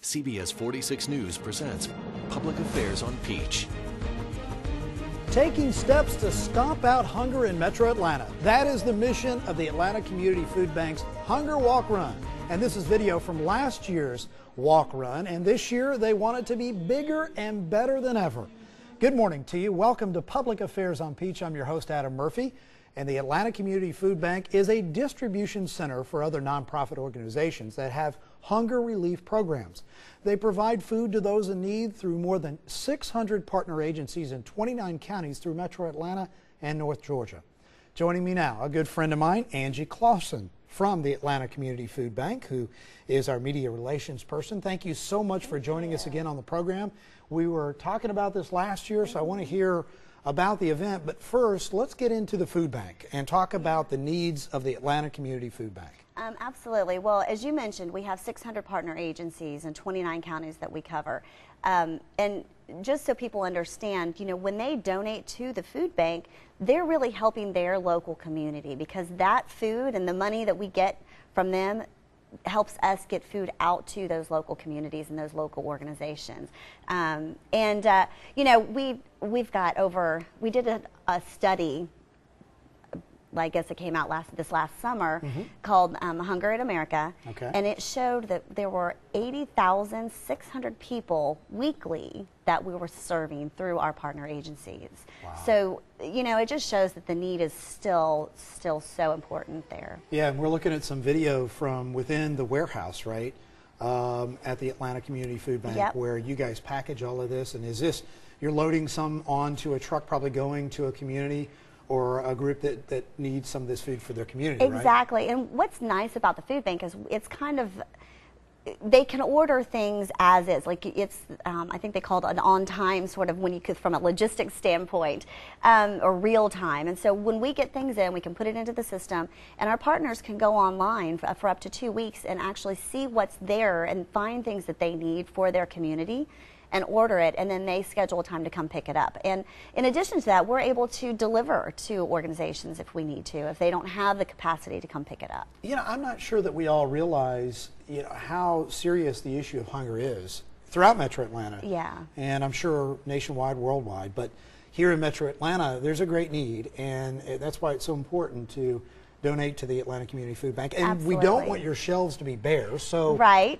CBS 46 News presents Public Affairs on Peach. Taking steps to stomp out hunger in Metro Atlanta. That is the mission of the Atlanta Community Food Bank's Hunger Walk Run. And this is video from last year's Walk Run. And this year they want it to be bigger and better than ever. Good morning to you. Welcome to Public Affairs on Peach. I'm your host, Adam Murphy. And the Atlanta Community Food Bank is a distribution center for other nonprofit organizations that have hunger relief programs. They provide food to those in need through more than 600 partner agencies in 29 counties through Metro Atlanta and North Georgia. Joining me now, a good friend of mine, Angie Clausen from the Atlanta Community Food Bank, who is our media relations person. Thank you so much for joining us again on the program. We were talking about this last year, so I want to hear about the event, but first let's get into the food bank and talk about the needs of the Atlanta Community Food Bank. Absolutely. Well, as you mentioned, we have 600 partner agencies in 29 counties that we cover. And just so people understand, when they donate to the food bank, they're really helping their local community, because that food and the money that we get from them helps us get food out to those local communities and those local organizations. We've got we did a study, I guess it came out this last summer, called Hunger in America. Okay. And it showed that there were 80,600 people weekly that we were serving through our partner agencies. Wow. So, it just shows that the need is still so important there. Yeah, and we're looking at some video from within the warehouse, right, at the Atlanta Community Food Bank, where you guys package all of this. And is this, you're loading some onto a truck, probably going to a community or a group that needs some of this food for their community, exactly. Right? And what's nice about the food bank is it's kind of, they can order things as is. Like it's, I think they call it an on-time sort of, when you could, from a logistics standpoint, or real time. And so when we get things in, we can put it into the system, and our partners can go online for up to 2 weeks and actually see what's there and find things that they need for their community and order it, and then they schedule a time to come pick it up. And in addition to that, we're able to deliver to organizations if we need to, if they don't have the capacity to come pick it up. I'm not sure that we all realize how serious the issue of hunger is throughout Metro Atlanta. Yeah. And I'm sure nationwide, worldwide, but here in Metro Atlanta, there's a great need, and that's why it's so important to donate to the Atlanta Community Food Bank. And Absolutely. We don't want your shelves to be bare, so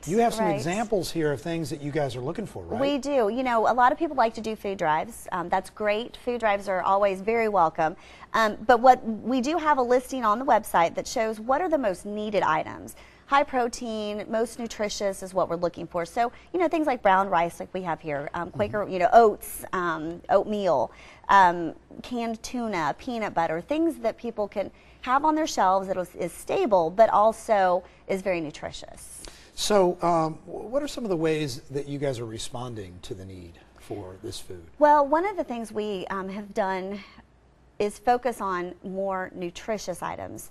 you have some examples here of things that you guys are looking for, right? We do. A lot of people like to do food drives. That's great. Food drives are always very welcome. But we do have a listing on the website that shows what are the most needed items. High protein, most nutritious is what we're looking for. So, things like brown rice like we have here, Quaker, oats, oatmeal, canned tuna, peanut butter, things that people can have on their shelves that is stable, but also is very nutritious. So what are some of the ways that you guys are responding to the need for this food? Well, one of the things we have done is focus on more nutritious items.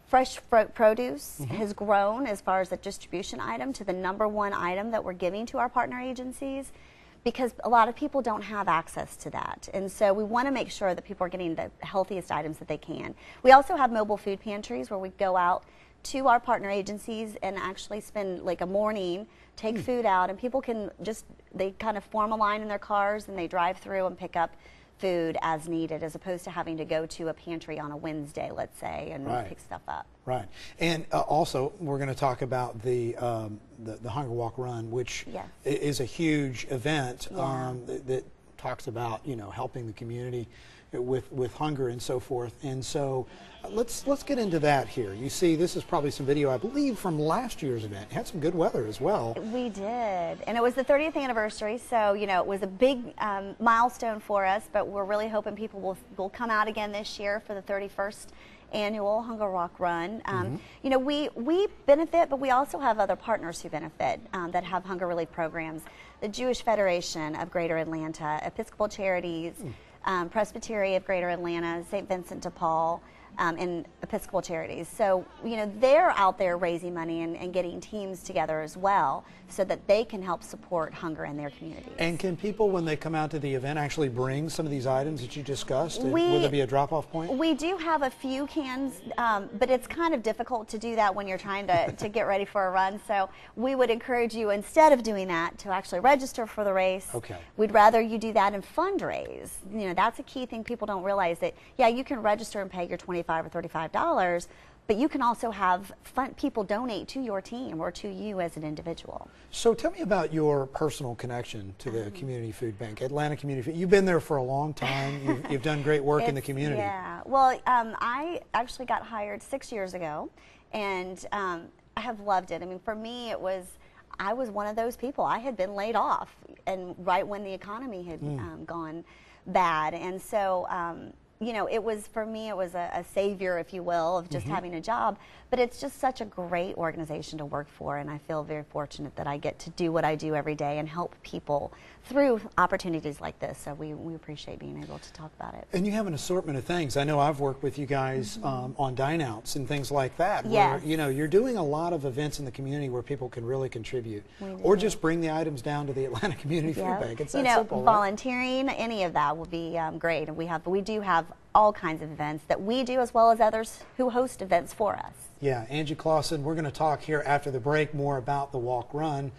Fresh produce has grown as far as a distribution item to the #1 item that we're giving to our partner agencies, because a lot of people don't have access to that. And so we want to make sure that people are getting the healthiest items that they can. We also have mobile food pantries where we go out to our partner agencies and actually spend like a morning, take food out, and people can they kind of form a line in their cars and they drive through and pick up food as needed, as opposed to having to go to a pantry on a Wednesday, let's say, and pick stuff up. Right. And also, we're going to talk about the Hunger Walk Run, which is a huge event that talks about helping the community with hunger and so forth. And so let's get into that here. You see, this is probably some video, I believe, from last year's event. It had some good weather as well. We did, and it was the 30th anniversary, so it was a big milestone for us. But we're really hoping people will come out again this year for the 31st annual Hunger Walk Run. We benefit, but we also have other partners who benefit that have hunger relief programs. The Jewish Federation of Greater Atlanta, Episcopal Charities, Presbytery of Greater Atlanta, St. Vincent de Paul, and Episcopal Charities. So, you know, they're out there raising money and getting teams together as well so that they can help support hunger in their communities. And can people, when they come out to the event, actually bring some of these items that you discussed? Will there be a drop-off point? We do have a few cans, but it's kind of difficult to do that when you're trying to get ready for a run. So we would encourage you, instead of doing that, to actually register for the race. Okay. We'd rather you do that and fundraise. You know, that's a key thing people don't realize, that, yeah, you can register and pay your $25 or $35, but you can also have people donate to your team or to you as an individual. So tell me about your personal connection to the Community Food Bank, Atlanta Community Food. You've been there for a long time. You've done great work in the community. Yeah. Well, I actually got hired 6 years ago, and I have loved it. I mean, for me, I was one of those people. I had been laid off, and right when the economy had gone bad, and so you know, for me, it was a savior, if you will, of just having a job. But it's just such a great organization to work for, and I feel very fortunate that I get to do what I do every day and help people through opportunities like this. So we appreciate being able to talk about it. And you have an assortment of things. I know I've worked with you guys on dine outs and things like that. Yes. Where, you know, you're doing a lot of events in the community where people can really contribute, or just bring the items down to the Atlanta Community Food Bank. It's that simple, right? Volunteering, any of that will be great. And we do have all kinds of events that we do, as well as others who host events for us. Yeah, Angie Clausen, we're going to talk here after the break more about the Walk Run,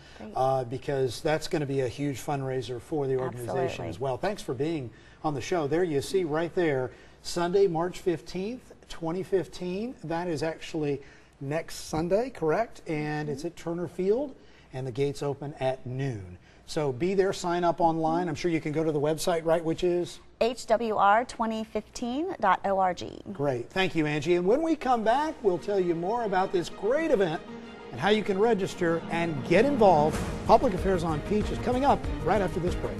because that's going to be a huge fundraiser for the organization as well. Thanks for being on the show. There you see right there, Sunday, March 15th, 2015. That is actually next Sunday, correct? And it's at Turner Field, and the gates open at noon. So be there, sign up online. I'm sure you can go to the website, right, which is? hwr2015.org. Great. Thank you, Angie. And when we come back, we'll tell you more about this great event and how you can register and get involved. Public Affairs on Peach is coming up right after this break.